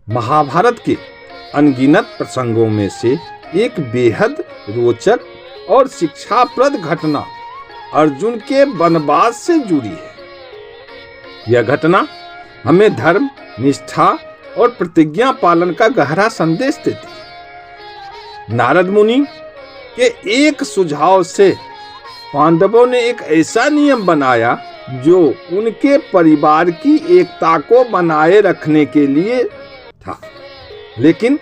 महाभारत के अनगिनत प्रसंगों में से एक बेहद रोचक और शिक्षाप्रद घटना अर्जुन के वनवास से जुड़ी है। यह घटना हमें धर्म, निष्ठा और प्रतिज्ञा पालन का गहरा संदेश देती है। नारद मुनि के एक सुझाव से पांडवों ने एक ऐसा नियम बनाया जो उनके परिवार की एकता को बनाए रखने के लिए था। लेकिन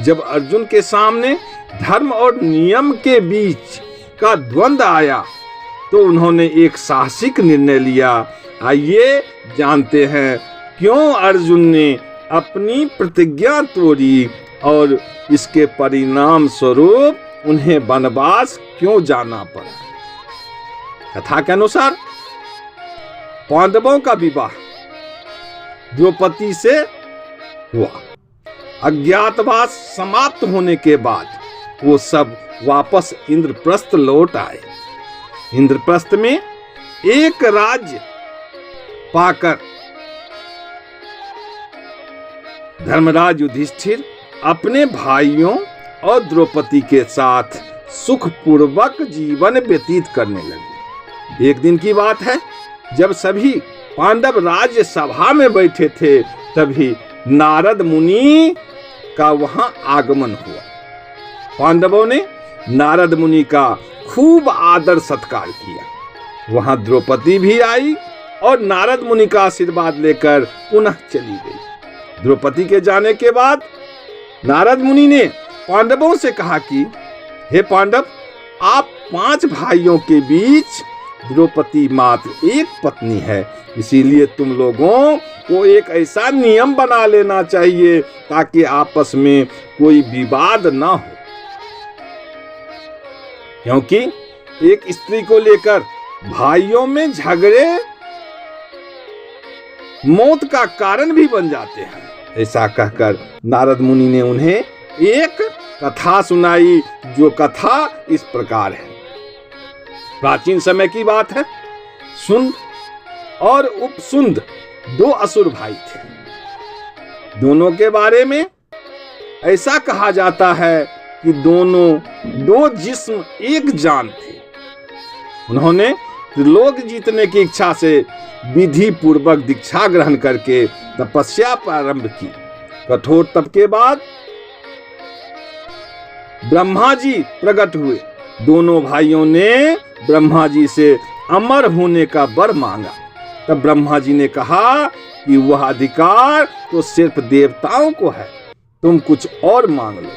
जब अर्जुन के सामने धर्म और नियम के बीच का द्वंद्व आया तो उन्होंने एक साहसिक निर्णय लिया। आइए जानते हैं क्यों अर्जुन ने अपनी प्रतिज्ञा तोड़ी और इसके परिणाम स्वरूप उन्हें वनवास क्यों जाना पड़ा। कथा के अनुसार पांडवों का विवाह द्रौपदी से हुआ। अज्ञातवास समाप्त होने के बाद वो सब वापस इंद्रप्रस्थ लौट आए। इंद्रप्रस्थ में एक राज्य पाकर धर्मराज युधिष्ठिर अपने भाइयों और द्रौपदी के साथ सुखपूर्वक जीवन व्यतीत करने लगे। एक दिन की बात है, जब सभी पांडव राज्य सभा में बैठे थे तभी नारद मुनि का वहां आगमन हुआ। पांडवों ने नारद मुनि का खूब आदर सत्कार किया। वहां द्रौपदी भी आई और नारद मुनि का आशीर्वाद लेकर पुनः चली गई। द्रौपदी के जाने के बाद नारद मुनि ने पांडवों से कहा कि हे पांडव, आप 5 भाइयों के बीच द्रौपदी मात्र एक पत्नी है, इसीलिए तुम लोगों को एक ऐसा नियम बना लेना चाहिए ताकि आपस में कोई विवाद ना हो। क्योंकि एक स्त्री को लेकर भाइयों में झगड़े मौत का कारण भी बन जाते हैं। ऐसा कहकर नारद मुनि ने उन्हें एक कथा सुनाई, जो कथा इस प्रकार है। प्राचीन समय की बात है। सुंद और उपसुंद 2 असुर भाई थे। दोनों के बारे में ऐसा कहा जाता है कि दोनों 2 जिस्म एक जान थे। उन्होंने त्रिलोक जीतने की इच्छा से विधि पूर्वक दीक्षा ग्रहण करके तपस्या प्रारंभ की। कठोर तप के बाद ब्रह्मा जी प्रकट हुए। दोनों भाइयों ने ब्रह्मा जी से अमर होने का वर मांगा। तब ब्रह्मा जी ने कहा कि वह अधिकार तो सिर्फ देवताओं को है, तुम कुछ और मांग लो।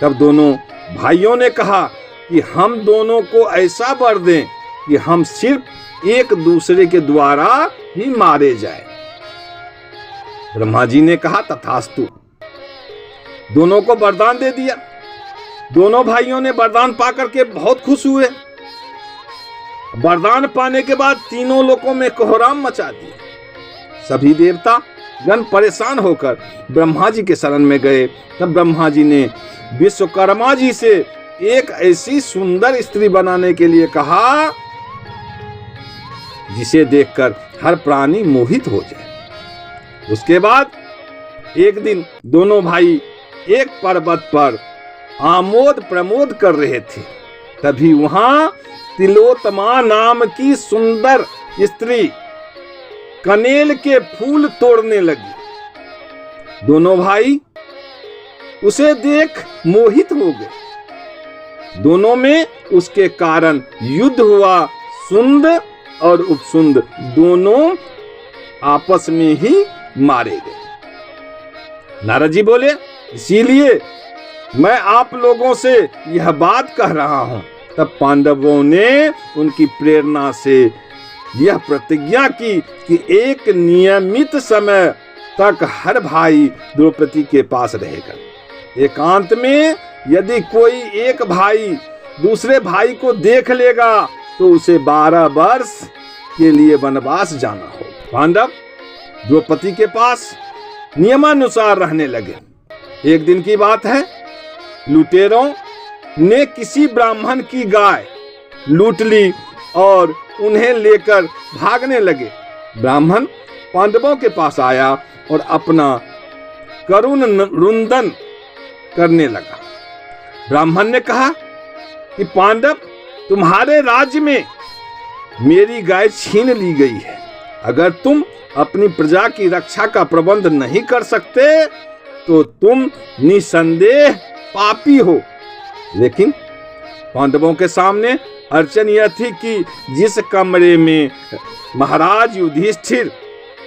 तब दोनों भाइयों ने कहा कि हम दोनों को ऐसा वर दें कि हम सिर्फ एक दूसरे के द्वारा ही मारे जाएं। ब्रह्मा जी ने कहा तथास्तु। दोनों को वरदान दे दिया। दोनों भाइयों ने वरदान पाकर के बहुत खुश हुए। वरदान पाने के बाद तीनों लोकों में कोहराम मचा दिया। सभी देवता गण परेशान होकर ब्रह्मा जी के शरण में गए। तब ब्रह्मा जी ने विश्वकर्मा जी से एक ऐसी सुंदर स्त्री बनाने के लिए कहा जिसे देखकर हर प्राणी मोहित हो जाए। उसके बाद एक दिन दोनों भाई एक पर्वत पर आमोद प्रमोद कर रहे थे। तभी वहां तिलोत्तमा नाम की सुंदर स्त्री कनेल के फूल तोड़ने लगी। दोनों भाई उसे देख मोहित हो गए। दोनों में उसके कारण युद्ध हुआ। सुंद और उपसुंद दोनों आपस में ही मारे गए। नारद जी बोले, इसीलिए मैं आप लोगों से यह बात कह रहा हूं। तब पांडवों ने उनकी प्रेरणा से यह प्रतिज्ञा की कि एक नियमित समय तक हर भाई द्रौपदी के पास रहेगा। एकांत में यदि कोई एक भाई दूसरे भाई को देख लेगा तो उसे 12 वर्ष के लिए वनवास जाना हो। पांडव द्रौपदी के पास नियमानुसार रहने लगे। एक दिन की बात है, लुटेरों ने किसी ब्राह्मण की गाय लूट ली और उन्हें लेकर भागने लगे। ब्राह्मण पांडवों के पास आया और अपना करुण रुंदन करने लगा। ब्राह्मण ने कहा कि पांडव, तुम्हारे राज्य में मेरी गाय छीन ली गई है। अगर तुम अपनी प्रजा की रक्षा का प्रबंध नहीं कर सकते तो तुम निसंदेह पापी हो। लेकिन पांडवों के सामने अड़चन यह थी कि जिस कमरे में महाराज युधिष्ठिर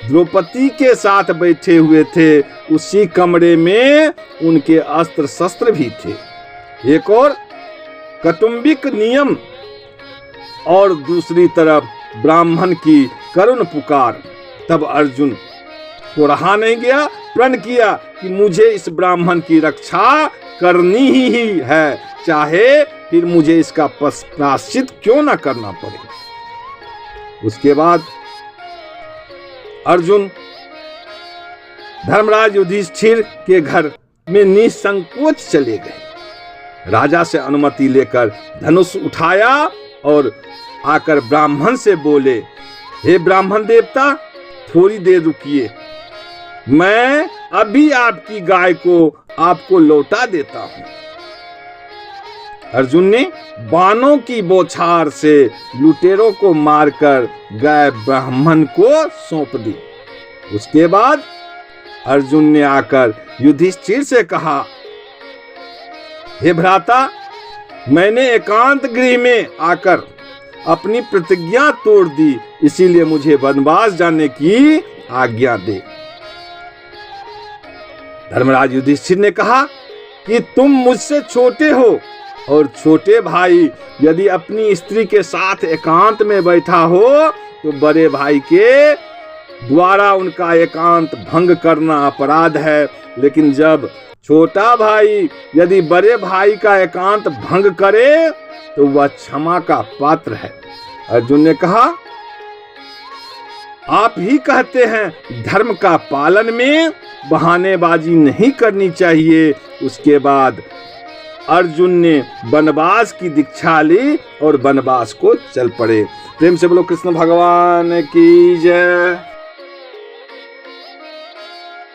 द्रौपदी के साथ बैठे हुए थे, उसी कमरे में उनके अस्त्र शस्त्र भी थे। एक और कौटुंबिक नियम और दूसरी तरफ ब्राह्मण की करुण पुकार। तब अर्जुन को रहा नहीं गया, प्रण किया कि मुझे इस ब्राह्मण की रक्षा करनी ही है, चाहे फिर मुझे इसका प्रायश्चित क्यों ना करना पड़े। उसके बाद अर्जुन धर्मराज युधिष्ठिर के घर में निसंकोच चले गए। राजा से अनुमति लेकर धनुष उठाया और आकर ब्राह्मण से बोले, हे ब्राह्मण देवता, थोड़ी देर रुकिए, मैं अभी आपकी गाय को आपको लौटा देता हूं। अर्जुन ने बाणों की बौछार से लुटेरों को मारकर गाय ब्राह्मण को सौंप दी। उसके बाद अर्जुन ने आकर युधिष्ठिर से कहा, हे भ्राता, मैंने एकांत गृह में आकर अपनी प्रतिज्ञा तोड़ दी, इसीलिए मुझे वनवास जाने की आज्ञा दे। धर्मराज युधिष्ठिर ने कहा कि तुम मुझसे छोटे हो और छोटे भाई यदि अपनी स्त्री के साथ एकांत में बैठा हो तो बड़े भाई के द्वारा उनका एकांत भंग करना अपराध है। लेकिन जब छोटा भाई यदि बड़े भाई का एकांत भंग करे तो वह क्षमा का पात्र है। अर्जुन ने कहा, आप ही कहते हैं धर्म का पालन में बहानेबाजी नहीं करनी चाहिए। उसके बाद अर्जुन ने वनवास की दीक्षा ली और वनवास को चल पड़े। प्रेम से बोलो कृष्ण भगवान की जय।